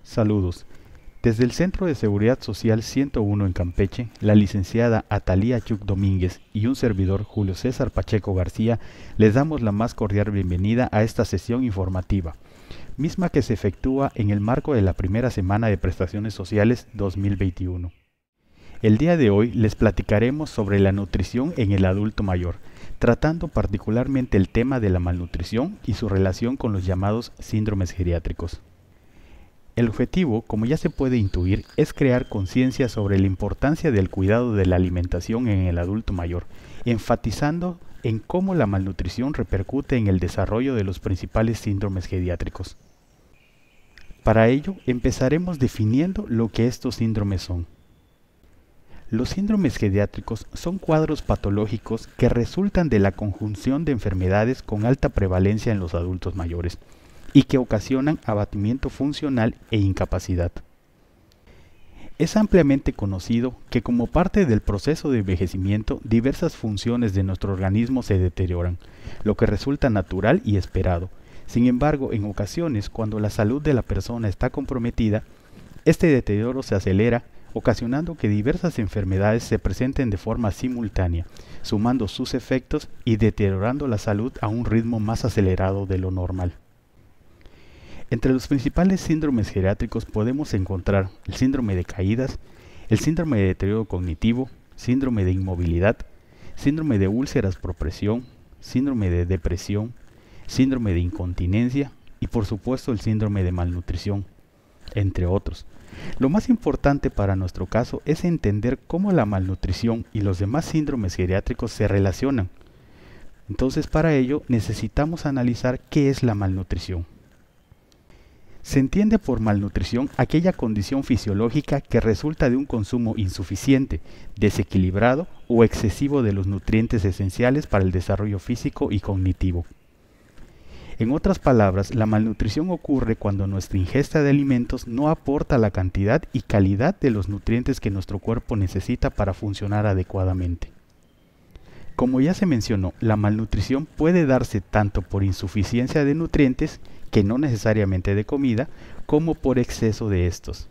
Saludos. Desde el Centro de Seguridad Social 101 en Campeche, la licenciada Atalía Chuc Domínguez y un servidor Julio César Pacheco García les damos la más cordial bienvenida a esta sesión informativa, misma que se efectúa en el marco de la primera semana de prestaciones sociales 2021. El día de hoy les platicaremos sobre la nutrición en el adulto mayor, tratando particularmente el tema de la malnutrición y su relación con los llamados síndromes geriátricos. El objetivo, como ya se puede intuir, es crear conciencia sobre la importancia del cuidado de la alimentación en el adulto mayor, enfatizando en cómo la malnutrición repercute en el desarrollo de los principales síndromes geriátricos. Para ello, empezaremos definiendo lo que estos síndromes son. Los síndromes geriátricos son cuadros patológicos que resultan de la conjunción de enfermedades con alta prevalencia en los adultos mayores y que ocasionan abatimiento funcional e incapacidad. Es ampliamente conocido que como parte del proceso de envejecimiento, diversas funciones de nuestro organismo se deterioran, lo que resulta natural y esperado. Sin embargo, en ocasiones, cuando la salud de la persona está comprometida, este deterioro se acelera, ocasionando que diversas enfermedades se presenten de forma simultánea, sumando sus efectos y deteriorando la salud a un ritmo más acelerado de lo normal. Entre los principales síndromes geriátricos podemos encontrar el síndrome de caídas, el síndrome de deterioro cognitivo, síndrome de inmovilidad, síndrome de úlceras por presión, síndrome de depresión, síndrome de incontinencia y por supuesto el síndrome de malnutrición, entre otros. Lo más importante para nuestro caso es entender cómo la malnutrición y los demás síndromes geriátricos se relacionan. Entonces, para ello necesitamos analizar qué es la malnutrición. Se entiende por malnutrición aquella condición fisiológica que resulta de un consumo insuficiente, desequilibrado o excesivo de los nutrientes esenciales para el desarrollo físico y cognitivo. En otras palabras, la malnutrición ocurre cuando nuestra ingesta de alimentos no aporta la cantidad y calidad de los nutrientes que nuestro cuerpo necesita para funcionar adecuadamente. Como ya se mencionó, la malnutrición puede darse tanto por insuficiencia de nutrientes, que no necesariamente de comida, como por exceso de estos.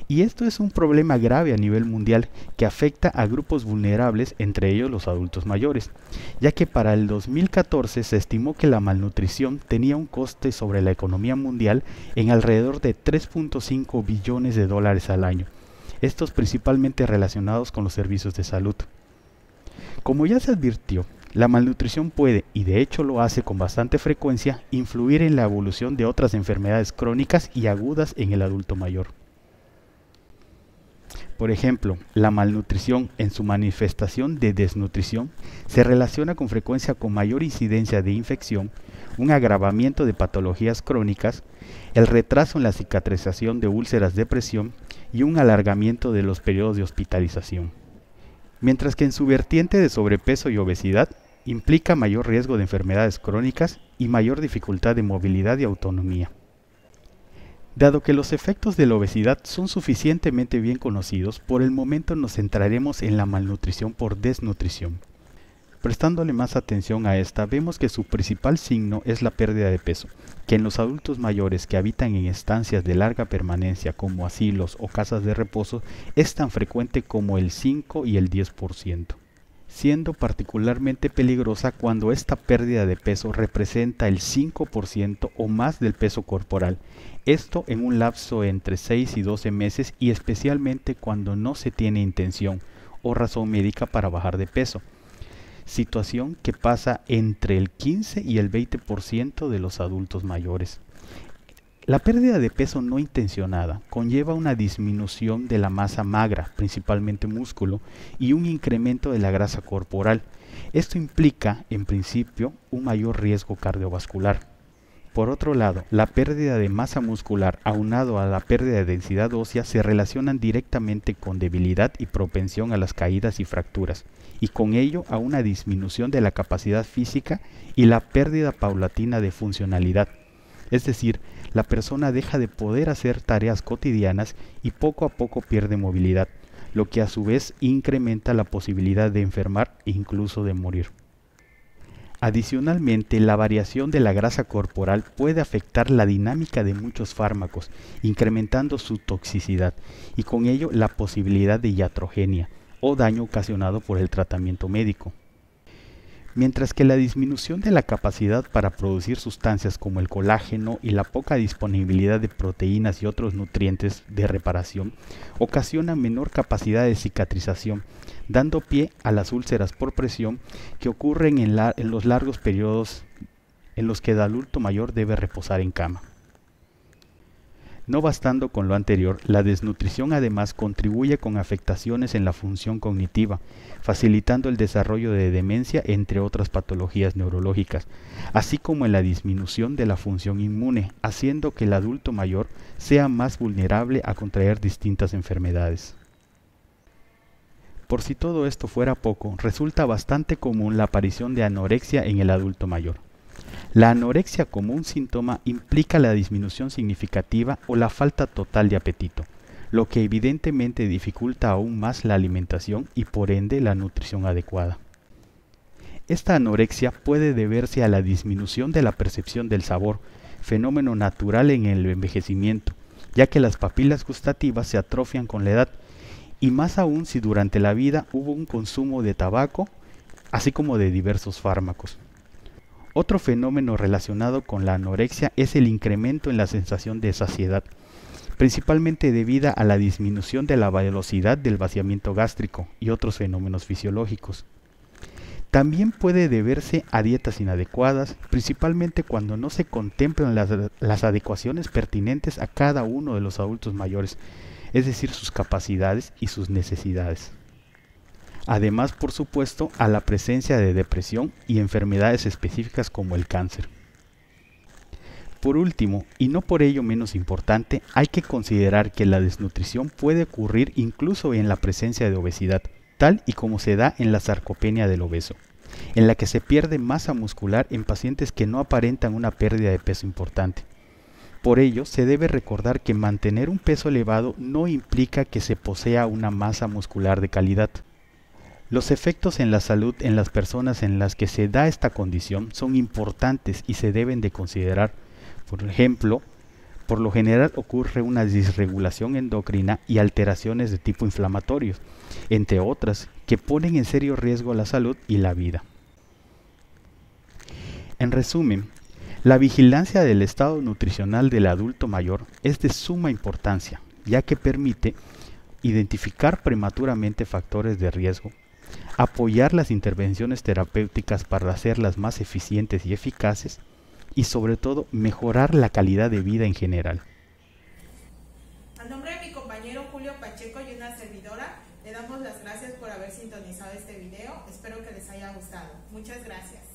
Y esto es un problema grave a nivel mundial que afecta a grupos vulnerables, entre ellos los adultos mayores, ya que para el 2014 se estimó que la malnutrición tenía un coste sobre la economía mundial en alrededor de 3.5 billones de dólares al año, estos principalmente relacionados con los servicios de salud. Como ya se advirtió, la malnutrición puede, y de hecho lo hace con bastante frecuencia, influir en la evolución de otras enfermedades crónicas y agudas en el adulto mayor. Por ejemplo, la malnutrición en su manifestación de desnutrición se relaciona con frecuencia con mayor incidencia de infección, un agravamiento de patologías crónicas, el retraso en la cicatrización de úlceras de presión y un alargamiento de los periodos de hospitalización. Mientras que en su vertiente de sobrepeso y obesidad implica mayor riesgo de enfermedades crónicas y mayor dificultad de movilidad y autonomía. Dado que los efectos de la obesidad son suficientemente bien conocidos, por el momento nos centraremos en la malnutrición por desnutrición. Prestándole más atención a esta, vemos que su principal signo es la pérdida de peso, que en los adultos mayores que habitan en estancias de larga permanencia como asilos o casas de reposo es tan frecuente como el 5 y el 10%. Siendo particularmente peligrosa cuando esta pérdida de peso representa el 5% o más del peso corporal, esto en un lapso entre 6 y 12 meses y especialmente cuando no se tiene intención o razón médica para bajar de peso, situación que pasa entre el 15 y el 20% de los adultos mayores. La pérdida de peso no intencionada conlleva una disminución de la masa magra, principalmente músculo, y un incremento de la grasa corporal. Esto implica, en principio, un mayor riesgo cardiovascular. Por otro lado, la pérdida de masa muscular aunado a la pérdida de densidad ósea se relacionan directamente con debilidad y propensión a las caídas y fracturas, y con ello a una disminución de la capacidad física y la pérdida paulatina de funcionalidad. Es decir, la persona deja de poder hacer tareas cotidianas y poco a poco pierde movilidad, lo que a su vez incrementa la posibilidad de enfermar e incluso de morir. Adicionalmente, la variación de la grasa corporal puede afectar la dinámica de muchos fármacos, incrementando su toxicidad y con ello la posibilidad de iatrogenia o daño ocasionado por el tratamiento médico. Mientras que la disminución de la capacidad para producir sustancias como el colágeno y la poca disponibilidad de proteínas y otros nutrientes de reparación ocasiona menor capacidad de cicatrización, dando pie a las úlceras por presión que ocurren en los largos periodos en los que el adulto mayor debe reposar en cama. No bastando con lo anterior, la desnutrición además contribuye con afectaciones en la función cognitiva, facilitando el desarrollo de demencia entre otras patologías neurológicas, así como en la disminución de la función inmune, haciendo que el adulto mayor sea más vulnerable a contraer distintas enfermedades. Por si todo esto fuera poco, resulta bastante común la aparición de anorexia en el adulto mayor. La anorexia como un síntoma implica la disminución significativa o la falta total de apetito, lo que evidentemente dificulta aún más la alimentación y por ende la nutrición adecuada. Esta anorexia puede deberse a la disminución de la percepción del sabor, fenómeno natural en el envejecimiento, ya que las papilas gustativas se atrofian con la edad, y más aún si durante la vida hubo un consumo de tabaco, así como de diversos fármacos. Otro fenómeno relacionado con la anorexia es el incremento en la sensación de saciedad, principalmente debido a la disminución de la velocidad del vaciamiento gástrico y otros fenómenos fisiológicos. También puede deberse a dietas inadecuadas, principalmente cuando no se contemplan las adecuaciones pertinentes a cada uno de los adultos mayores, es decir, sus capacidades y sus necesidades. Además, por supuesto, a la presencia de depresión y enfermedades específicas como el cáncer. Por último, y no por ello menos importante, hay que considerar que la desnutrición puede ocurrir incluso en la presencia de obesidad, tal y como se da en la sarcopenia del obeso, en la que se pierde masa muscular en pacientes que no aparentan una pérdida de peso importante. Por ello, se debe recordar que mantener un peso elevado no implica que se posea una masa muscular de calidad. Los efectos en la salud en las personas en las que se da esta condición son importantes y se deben de considerar. Por ejemplo, por lo general ocurre una disregulación endocrina y alteraciones de tipo inflamatorio, entre otras, que ponen en serio riesgo la salud y la vida. En resumen, la vigilancia del estado nutricional del adulto mayor es de suma importancia, ya que permite identificar prematuramente factores de riesgo, apoyar las intervenciones terapéuticas para hacerlas más eficientes y eficaces, y sobre todo mejorar la calidad de vida en general. A nombre de mi compañero Julio Pacheco y una servidora, le damos las gracias por haber sintonizado este video. Espero que les haya gustado. Muchas gracias.